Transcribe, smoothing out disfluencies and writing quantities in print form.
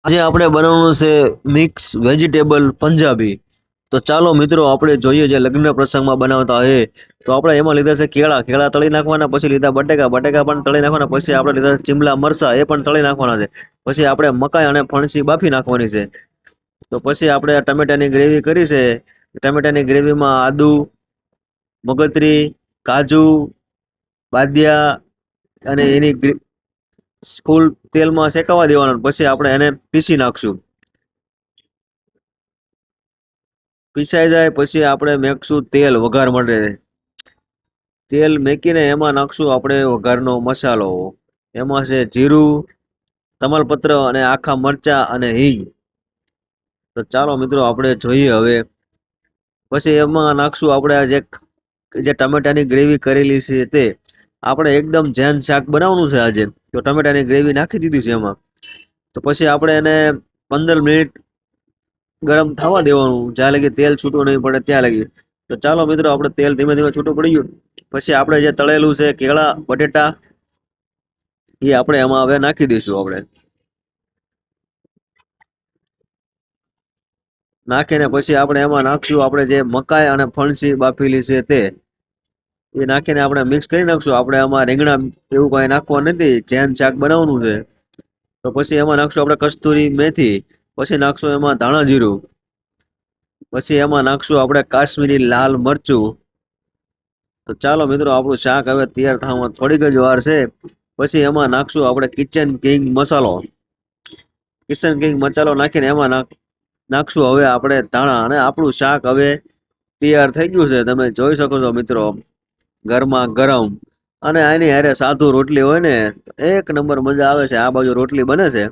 આજે આપણે બનાવવાનું છે મિક્સ વેજીટેબલ પંજાબી. તો ચાલો મિત્રો આપણે જોઈએ જે લગ્ન પ્રસંગમાં બનાવતા હોય. તો આપણે એમાં લીધા છે કેળા. કેળા તળી નાખવાના, પછી લીધા બટેકા. બટેકા પણ તળી નાખવાના, પછી આપણે લીધા છે ચીમલા મરસા, એ પણ તળી નાખવાના છે. પછી આપણે મકાઈ અને ફણસી બાફી નાખવાની છે. તો પછી આપણે ટમેટાની ગ્રેવી કરી છે. ટમેટાની ગ્રેવીમાં આદુ, મગજરી, કાજુ, બાદિયા અને એની ફૂલ તેલમાં શેકાવા દેવાનું. પછી આપણે એને પીસી નાખશું. પીસાઈ જાય પછી આપણે મેકશું તેલ વઘાર માટે. તેલ મેકીને એમાં નાખશું આપણે વઘારનો મસાલો. એમાં છે જીરું, તમાલપત્ર અને આખા મરચા અને હિંગ. તો ચાલો મિત્રો આપણે જોઈએ હવે. પછી એમાં નાખશું આપણે જે ટમેટાની ગ્રેવી કરેલી છે તે. આપણે એકદમ જેન શાક બનાવવાનું છે આજે, તો ટમેટાની ગ્રેવી નાખી દીધી છે એમાં. તો પછી આપણે એને 15 મિનિટ ગરમ થવા દેવાનું, જ્યાં લગી તેલ છૂટું નહીં પડે ત્યાં લગી. તો ચાલો મિત્રો આપણે તેલ ધીમે ધીમે છૂટું પડી ગયું. પછી આપણે જે તળેલું છે કેળા બટેટા, એ આપણે એમાં હવે નાખી દઈશું. આપણે નાખીને પછી આપણે એમાં નાખશું આપણે જે મકાઈ અને ફણસી બાફેલી છે તે. એ નાખીને આપણે મિક્સ કરી નાખશું. આપણે આમાં રીંગણા એવું કઈ નાખવા નથી, ચેન શાક બનાવવાનું છે. તો પછી એમાં નાખશું આપણે કસ્તુરી મેથી. પછી નાખશું એમાં ધાણા જીરું. પછી એમાં નાખશું આપણે કાશ્મીરી લાલ મરચું. તો ચાલો મિત્રો આપણું શાક હવે તૈયાર થવામાં થોડીક જ વાર છે. પછી એમાં નાખશું આપણે કિચન કિંગ મસાલો. કિચન કિંગ મસાલો નાખીને એમાં નાખશું હવે આપણે ધાણા, અને આપણું શાક હવે તૈયાર થઈ ગયું છે. તમે જોઈ શકો છો મિત્રો, ગરમા ગરમ. અને આની હારે સાધુ રોટલી હોય ને, એક નંબર મજા આવે છે. આ બાજુ રોટલી બને છે.